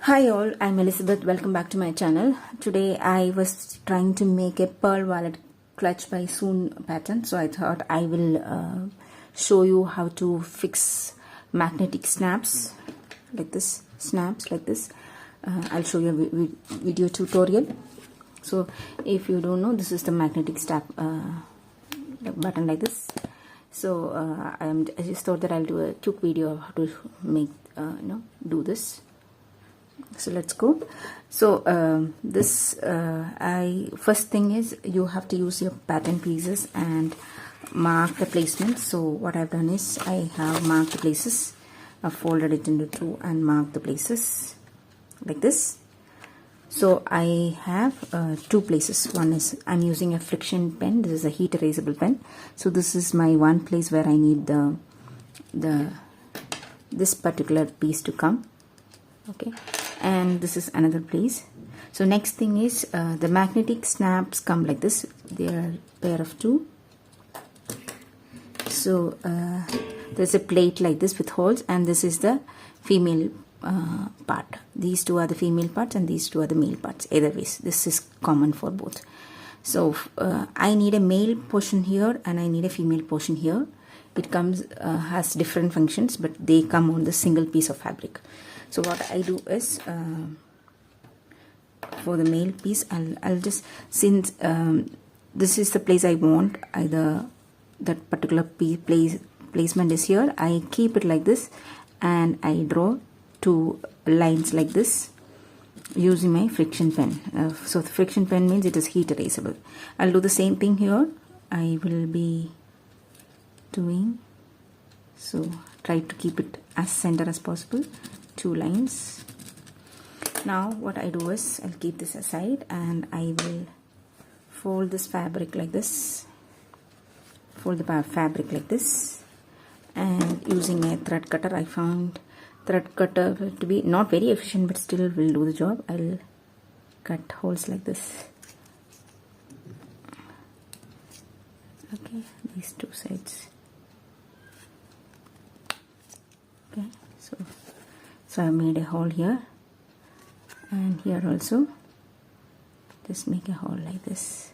Hi all, I'm Elizabeth. Welcome back to my channel. Today I was trying to make a pearl wallet clutch by Soon pattern. So I thought I will show you how to fix magnetic snaps like this. I'll show you a video tutorial. So if you don't know, this is the magnetic snap button like this. So I just thought that I'll do a quick video of how to make do this. So let's go. So first thing is you have to use your pattern pieces and mark the placement. So what I've done is I have marked the places. I've folded it into two and marked the places like this. So I have two places. One is I'm using a friction pen. This is a heat erasable pen. So this is my one place where I need this particular piece to come. Okay, and this is another place. So next thing is the magnetic snaps come like this. They are a pair of two. So there's a plate like this with holes, and this is the female part. These two are the female parts and these two are the male parts. Either ways, this is common for both. So I need a male portion here and I need a female portion here. It comes has different functions, but they come on the single piece of fabric. So what I do is for the male piece, I'll just, since this is the place I want, either that particular placement is here, I keep it like this and I draw two lines like this using my friction pen. So the friction pen means it is heat erasable. I'll do the same thing here. I will be doing, so try to keep it as center as possible. Two lines. Now what I do is I'll keep this aside and I will fold this fabric like this. Fold the fabric like this, and using a thread cutter, I found thread cutter to be not very efficient but still will do the job. I'll cut holes like this. Okay, these two sides. Okay, so I made a hole here and here also. Just make a hole like this.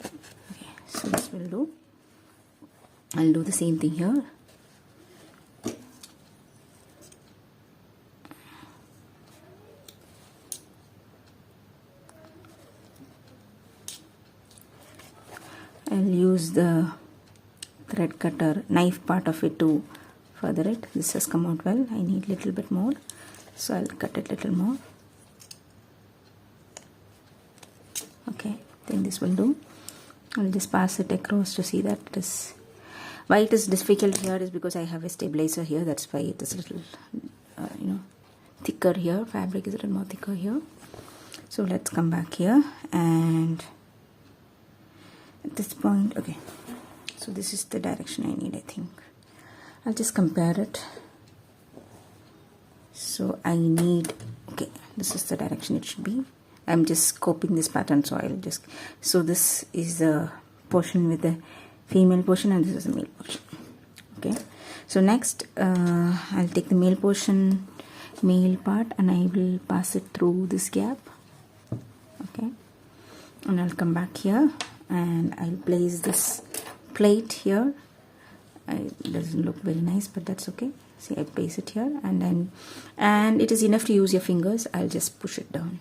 Okay, so this will do. I'll do the same thing here. I'll use the thread cutter knife part of it to further it. This has come out well. I need a little bit more, so I'll cut it a little more. Okay, I think this will do. I'll just pass it across to see that it is. Why it is difficult here is because I have a stabilizer here. That's why it is a little thicker here. Fabric is a little more thicker here. So let's come back here, and at this point, okay, so this is the direction I need, I think. I'll just compare it. So I need, okay, this is the direction it should be. I'm just copying this pattern, so I'll just, so this is the portion with the female portion and this is the male portion. Okay, so next I'll take the male portion, male part, and I will pass it through this gap. Okay, and I'll come back here and I'll place this plate here. It doesn't look very nice, but that's okay. See, I place it here, and it is enough to use your fingers. I'll just push it down.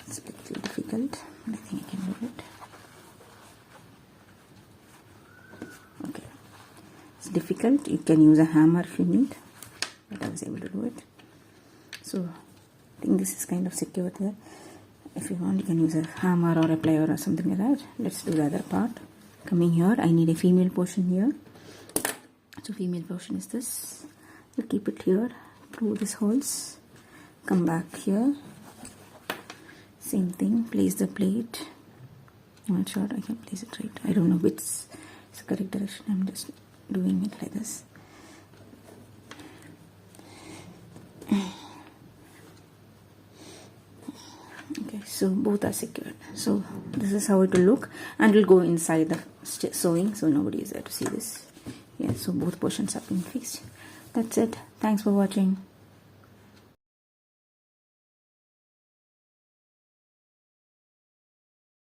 It's a little difficult, but I think I can do it. Okay, it's difficult. You can use a hammer if you need, but I was able to do it. So I think this is kind of secure there. If you want, you can use a hammer or a plier or something like that. Let's do the other part. Coming here, I need a female portion here. So female portion is this. We'll keep it here through these holes. Come back here. Same thing. Place the plate. I'm not sure I can place it right. I don't know which is the correct direction. I'm just doing it like this. So both are secured. So this is how it will look, and it will go inside the sewing, so nobody is there to see this. Yeah, so both portions have been fixed. That's it. Thanks for watching.